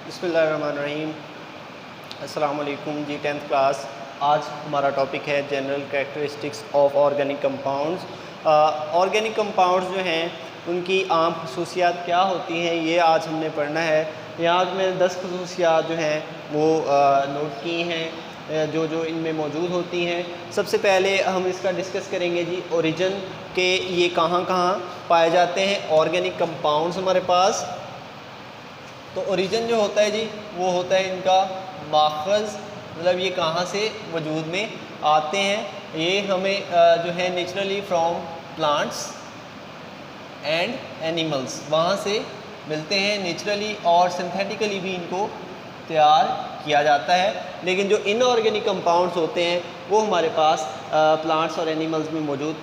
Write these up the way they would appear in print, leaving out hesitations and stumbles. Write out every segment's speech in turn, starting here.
बिस्मिल्लाहिर्रहमानिर्रहीम। अस्सलाम वालेकुम जी। 10th class. आज हमारा टॉपिक है general characteristics of organic compounds. Organic compounds जो हैं उनकी आम खसूसियात क्या होती हैं ये आज हमने पढ़ना है। यहाँ में 10 खसूसियात जो हैं वो नोट की हैं जो जो इनमें मौजूद होती हैं। सबसे पहले हम इसका डिस्कस करेंगे जी ओरिजिन के ये कहाँ कहाँ पाए जाते हैं ऑर्गेनिक कंपाउंड्स हमारे पास। तो ओरिजिन जो होता है जी वो होता है इनका माखज़, मतलब ये कहाँ से वजूद में आते हैं। ये हमें जो है naturally from plants and animals वहाँ से मिलते हैं नेचुरली, और सिंथेटिकली भी इनको तैयार किया जाता है। लेकिन जो इनऑर्गेनिक कंपाउंड्स होते हैं वो हमारे पास प्लांट्स और एनिमल्स में मौजूद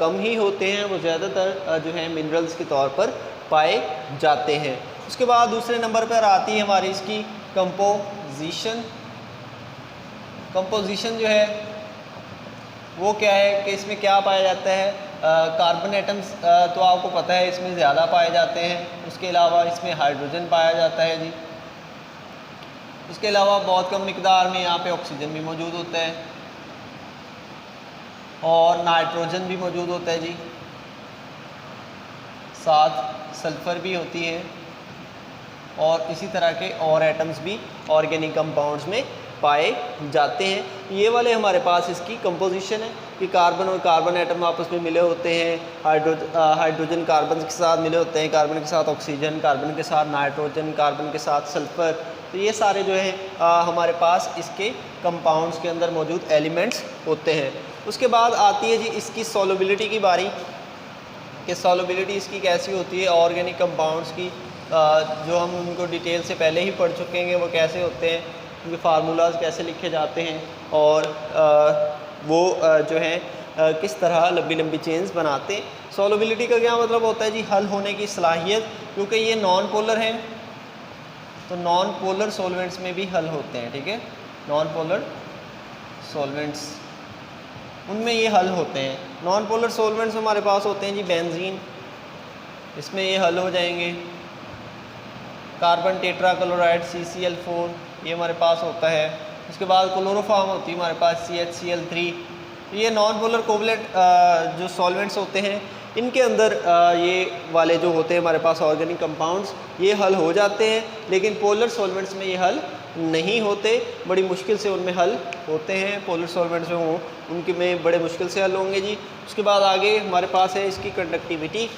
कम ही होते हैं। वो ज़्यादातर जो है मिनरल्स के तौर पर पाए जाते हैं। उसके बाद दूसरे नंबर पर आती है हमारी इसकी कंपोजिशन। कंपोजिशन जो है वो क्या है कि इसमें क्या पाया जाता है। कार्बन एटम्स तो आपको पता है इसमें ज़्यादा पाए जाते हैं। उसके अलावा इसमें हाइड्रोजन पाया जाता है जी। उसके अलावा बहुत कम मिकदार में यहाँ पे ऑक्सीजन भी मौजूद होता है और नाइट्रोजन भी मौजूद होता है जी, साथ सल्फ़र भी होती है और इसी तरह के और एटम्स भी ऑर्गेनिक कंपाउंड्स में पाए जाते हैं। ये वाले हमारे पास इसकी कंपोजिशन है कि कार्बन और कार्बन एटम आपस में मिले होते हैं, हाइड्रोजन कार्बन के साथ मिले होते हैं, कार्बन के साथ ऑक्सीजन, कार्बन के साथ नाइट्रोजन, कार्बन के साथ सल्फ़र। तो ये सारे जो हैं हमारे पास इसके कंपाउंड्स के अंदर मौजूद एलिमेंट्स होते हैं। उसके बाद आती है जी इसकी सॉल्युबिलिटी की बारी कि सॉल्युबिलिटी इसकी कैसी होती है ऑर्गेनिक कंपाउंड्स की। जो हम उनको डिटेल से पहले ही पढ़ चुके हैं वो कैसे होते हैं, उनके फार्मूलाज कैसे लिखे जाते हैं और वो जो है किस तरह लंबी लंबी चेन्स बनाते हैं। सॉल्युबिलिटी का क्या मतलब होता है जी हल होने की सलाहियत, क्योंकि ये नॉन पोलर हैं तो नॉन पोलर सॉल्वेंट्स में भी हल होते हैं। ठीक है, नॉन पोलर सॉल्वेंट्स उनमें ये हल होते हैं। नॉन पोलर सॉल्वेंट्स हमारे पास होते हैं जी बेंजीन, इसमें ये हल हो जाएंगे। कार्बन टेट्राक्लोराइड CCl4 ये हमारे पास होता है। उसके बाद क्लोरोफॉर्म होती है हमारे पास CHCl3। ये नॉन पोलर कोवलेंट जो सॉल्वेंट्स होते हैं इनके अंदर ये वाले जो होते हैं हमारे पास ऑर्गेनिक कंपाउंड्स ये हल हो जाते हैं, लेकिन पोलर सॉल्वेंट्स में ये हल नहीं होते। बड़ी मुश्किल से उनमें हल होते हैं। पोलर सॉल्वेंट्स में उनके में बड़े मुश्किल से हल होंगे जी। उसके बाद आगे हमारे पास है इसकी कंडक्टिविटी।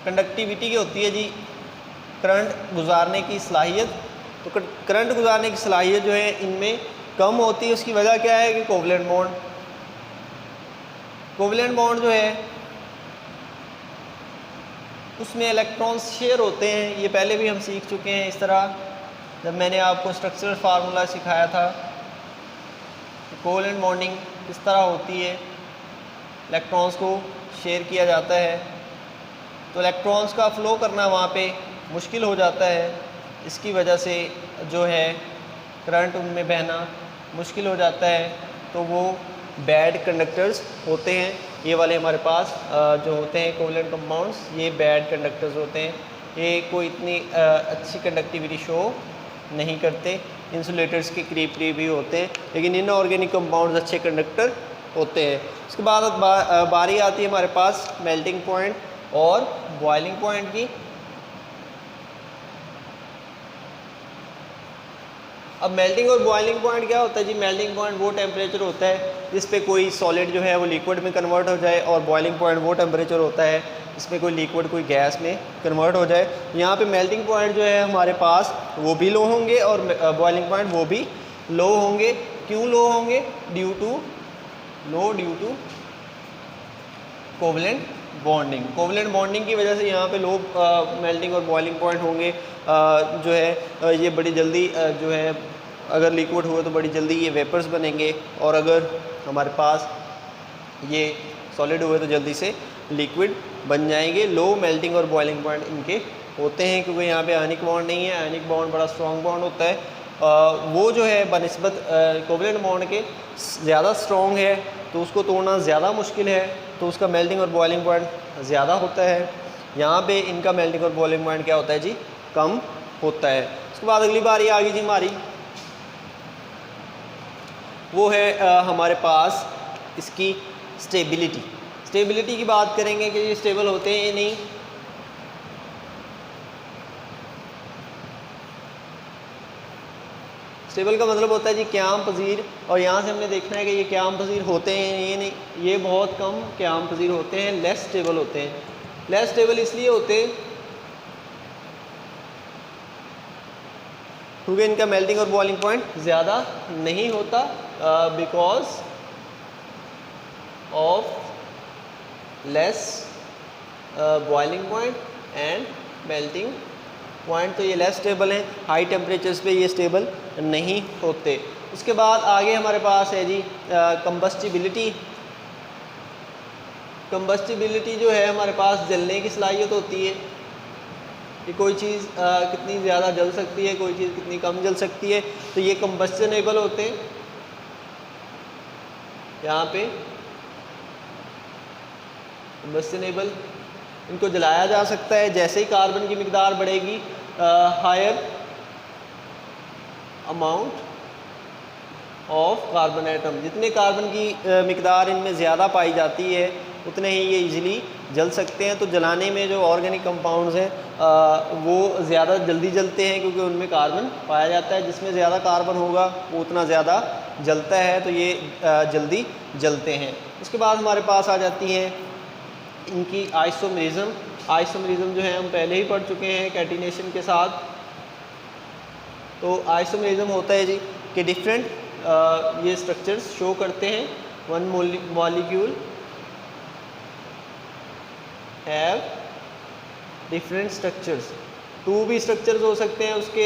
कंडक्टिविटी की होती है जी करंट गुजारने की सलाहियत। तो करंट गुजारने की सलाहियत जो है इनमें कम होती है। उसकी वजह क्या है कि कोवलेंट बॉन्ड, कोवलेंट बॉन्ड जो है उसमें इलेक्ट्रॉन्स शेयर होते हैं। ये पहले भी हम सीख चुके हैं इस तरह, जब मैंने आपको स्ट्रक्चरल फार्मूला सिखाया था। कोवलेंट बॉन्डिंग किस तरह होती है, इलेक्ट्रॉन्स को शेयर किया जाता है तो इलेक्ट्रॉन्स का फ़्लो करना वहाँ पे मुश्किल हो जाता है। इसकी वजह से जो है करंट उनमें बहना मुश्किल हो जाता है, तो वो बैड कंडक्टर्स होते हैं। ये वाले हमारे पास जो होते हैं कोवलेंट कंपाउंड्स ये बैड कंडक्टर्स होते हैं। ये कोई इतनी अच्छी कंडक्टिविटी शो नहीं करते, इंसुलेटर्स के करीब करीब ही होते हैं, लेकिन इनऑर्गेनिक कंपाउंड्स अच्छे कंडक्टर होते हैं। उसके बाद बारी आती है हमारे पास मेल्टिंग पॉइंट और बॉइलिंग पॉइंट की। अब मेल्टिंग और बॉइलिंग पॉइंट क्या होता है जी। मेल्टिंग पॉइंट वो टेम्परेचर होता है जिस पे कोई सॉलिड जो है वो लिक्विड में कन्वर्ट हो जाए, और बॉइलिंग पॉइंट वो टेम्परेचर होता है जिसमें कोई लिक्विड कोई गैस में कन्वर्ट हो जाए। यहाँ पे मेल्टिंग पॉइंट जो है हमारे पास वो भी लो होंगे और बॉइलिंग पॉइंट वो भी लो होंगे। क्यों लो होंगे? Due to covalent bonding. Covalent bonding की वजह से यहाँ पे लो मेल्टिंग और बॉइलिंग पॉइंट होंगे। जो है ये बड़ी जल्दी जो है अगर लिक्विड हुए तो बड़ी जल्दी ये वेपर्स बनेंगे, और अगर हमारे पास ये सॉलिड हुए तो जल्दी से लिक्विड बन जाएंगे। लो मेल्टिंग और बॉइलिंग पॉइंट इनके होते हैं, क्योंकि यहाँ पे आयनिक बॉन्ड नहीं है। आयनिक बॉन्ड बड़ा स्ट्रॉन्ग बॉन्ड होता है। वो जो है बनिस्बत कोवलेंट बॉन्ड के ज़्यादा स्ट्रॉन्ग है, तो उसको तोड़ना ज़्यादा मुश्किल है, तो उसका मेल्टिंग और बॉइलिंग पॉइंट ज़्यादा होता है। यहाँ पे इनका मेल्टिंग और बॉइलिंग पॉइंट क्या होता है जी, कम होता है। उसके बाद अगली बारी आ गई जी हमारी, वो है हमारे पास इसकी स्टेबिलिटी। स्टेबिलिटी की बात करेंगे कि ये स्टेबल होते हैं या नहीं। स्टेबल का मतलब होता है जी क़याम पजीर, और यहाँ से हमने देखना है कि ये क़याम पजीर होते हैं ये नहीं, ये बहुत कम क़याम पजीर होते हैं, लेस स्टेबल होते हैं। लेस स्टेबल इसलिए होते हैं क्योंकि इनका मेल्टिंग और बॉइलिंग पॉइंट ज़्यादा नहीं होता, because of less boiling point and melting point. तो ये लेस स्टेबल हैं, हाई टेम्परेचर्स पे ये स्टेबल नहीं होते। उसके बाद आगे हमारे पास है जी कंबस्टिबिलिटी। कंबस्टिबिलिटी जो है हमारे पास जलने की सलाहियत होती है कि कोई चीज़ कितनी ज़्यादा जल सकती है, कोई चीज़ कितनी कम जल सकती है। तो ये कंबस्टिनेबल होते हैं, यहाँ पे कंबस्टिनेबल, इनको जलाया जा सकता है। जैसे ही कार्बन की मिकदार बढ़ेगी, higher amount of carbon atom, जितने कार्बन की मिकदार इनमें ज़्यादा पाई जाती है उतने ही ये इजीली जल सकते हैं। तो जलाने में जो ऑर्गेनिक कंपाउंड्स हैं वो ज़्यादा जल्दी जलते हैं क्योंकि उनमें कार्बन पाया जाता है। जिसमें ज़्यादा कार्बन होगा वो उतना ज़्यादा जलता है, तो ये जल्दी जलते हैं। उसके बाद हमारे पास आ जाती हैं इनकी आइसोमेरिज्म। आइसोमेरिज्म जो है हम पहले ही पढ़ चुके हैं कैटिनेशन के साथ। तो आइसोमेरिज्म होता है जी कि डिफरेंट ये स्ट्रक्चर्स शो करते हैं। One molecule have different structures, 2 भी स्ट्रक्चर्स हो सकते हैं उसके,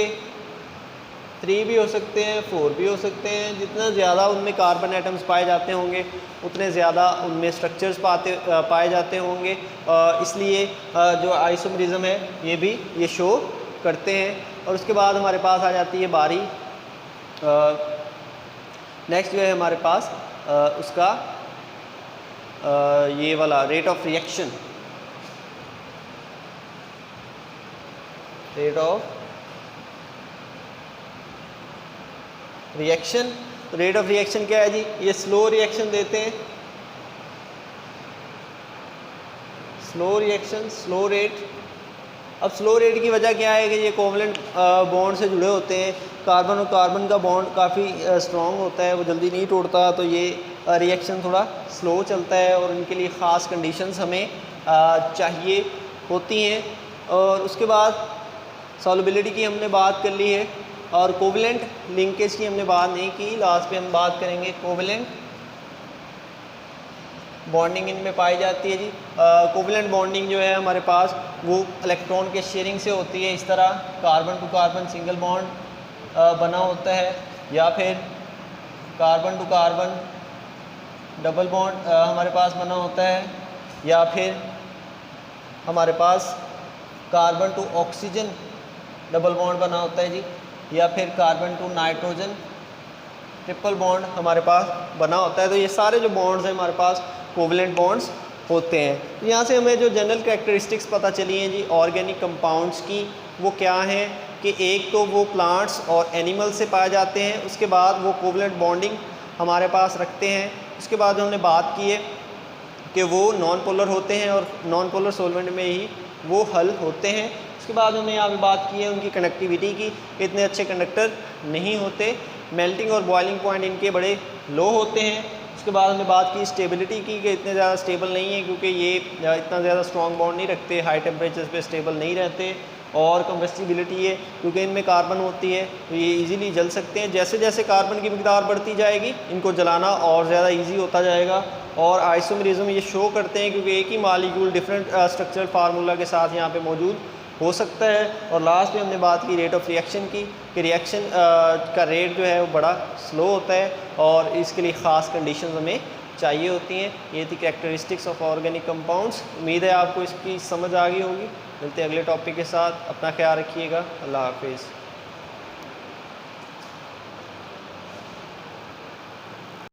3 भी हो सकते हैं, 4 भी हो सकते हैं। जितना ज़्यादा उनमें कार्बन एटम्स पाए जाते होंगे उतने ज़्यादा उनमें स्ट्रक्चर्स पाए जाते होंगे। इसलिए जो आइसोमेरिज्म है ये भी ये शो करते हैं। और उसके बाद हमारे पास आ जाती है बारी, नेक्स्ट जो है हमारे पास उसका ये वाला rate of reaction. Rate of reaction, rate of reaction क्या है जी, ये स्लो रिएक्शन देते हैं, स्लो रिएक्शन, स्लो रेट। अब स्लो रेट की वजह क्या है कि ये कोवलेंट बॉन्ड से जुड़े होते हैं। कार्बन और कार्बन का बॉन्ड काफ़ी स्ट्रॉन्ग होता है, वो जल्दी नहीं टूटता, तो ये रिएक्शन थोड़ा स्लो चलता है और इनके लिए ख़ास कंडीशंस हमें चाहिए होती हैं। और उसके बाद सॉल्युबिलिटी की हमने बात कर ली है और कोवलेंट लिंकेज की हमने बात नहीं की। लास्ट पे हम बात करेंगे कोवलेंट बॉन्डिंग इनमें पाई जाती है जी। कोवलेंट बॉन्डिंग जो है हमारे पास वो इलेक्ट्रॉन के शेयरिंग से होती है। इस तरह carbon to carbon single bond बना होता है, या फिर carbon to carbon double bond हमारे पास बना होता है, या फिर हमारे पास carbon to oxygen double bond बना होता है जी, या फिर carbon to nitrogen triple bond हमारे पास बना होता है। तो ये सारे जो बॉन्ड्स हैं हमारे पास कोवलेंट बॉन्ड्स होते हैं। तो यहाँ से हमें जो जनरल कैरेक्टरिस्टिक्स पता चली हैं जी ऑर्गेनिक कंपाउंड्स की, वो क्या हैं कि एक तो वो प्लांट्स और एनिमल्स से पाए जाते हैं, उसके बाद वो कोवलेंट बॉन्डिंग हमारे पास रखते हैं। उसके बाद हमने बात की है कि वो नॉन पोलर होते हैं और नॉन पोलर सॉल्वेंट में ही वो हल होते हैं। उसके बाद हमने यहाँ पे बात की है उनकी कनेक्टिविटी की, इतने अच्छे कंडक्टर नहीं होते। मेल्टिंग और बॉइलिंग पॉइंट इनके बड़े लो होते हैं। उसके बाद हमने बात की स्टेबिलिटी की कि इतने ज़्यादा स्टेबल नहीं है क्योंकि ये इतना ज़्यादा स्ट्रॉन्ग बॉन्ड नहीं रखते, हाई टेम्परेचर पे स्टेबल नहीं रहते। और कंबस्टिबिलिटी है क्योंकि इनमें कार्बन होती है तो ये इजीली जल सकते हैं। जैसे जैसे कार्बन की मिकदार बढ़ती जाएगी इनको जलाना और ज़्यादा ईजी होता जाएगा। और आइसोमेरिज्म ये शो करते हैं क्योंकि एक ही मॉलिक्यूल डिफरेंट स्ट्रक्चरल फार्मूला के साथ यहाँ पे मौजूद हो सकता है। और लास्ट में हमने बात की रेट ऑफ रिएक्शन की कि रिएक्शन का रेट जो है वो बड़ा स्लो होता है और इसके लिए ख़ास कंडीशंस हमें चाहिए होती हैं। ये थी कैरेक्टरिस्टिक्स ऑफ ऑर्गेनिक कंपाउंड्स। उम्मीद है आपको इसकी समझ आ गई होगी। मिलते हैं अगले टॉपिक के साथ। अपना ख्याल रखिएगा। अल्लाह हाफिज़।